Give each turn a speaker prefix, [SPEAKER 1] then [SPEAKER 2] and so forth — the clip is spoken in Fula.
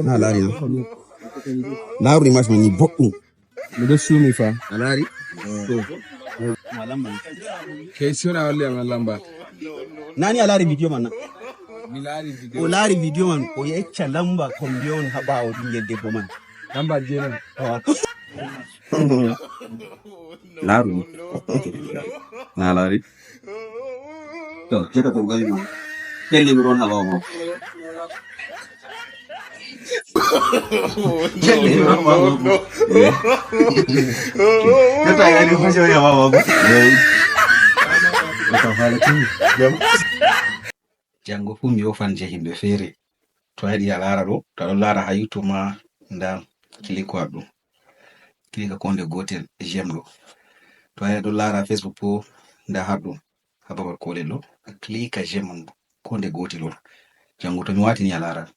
[SPEAKER 1] Na laari na. Laaru mas man ni boɗɗum.
[SPEAKER 2] Miɗo sumi fa.
[SPEAKER 1] A laari?
[SPEAKER 2] Question a walli am lamba.
[SPEAKER 1] Nani a laari video man na?
[SPEAKER 2] Mi laari video.
[SPEAKER 1] O laari video man o yecca lamba kombi on ha ɓaawo ɓingel debbo man.
[SPEAKER 2] Lamba jeenan.
[SPEAKER 1] Laaru ni. Na laari? To, jeka ko gari ma. Kelli mi ron haɓawo ma. Jango fu mi yofan je himɓe feere to ayiɗi a laara ɗo to aɗon laara ha YouTube ma nda click waɗ ɗum clika ko nde gotel j'aime ɗo to ayiɗi aɗon laara Facebook bo nda haɗɗo ha babal kolel ɗo clika j'aime ko nde gotel ɗo jango to mi watini a laara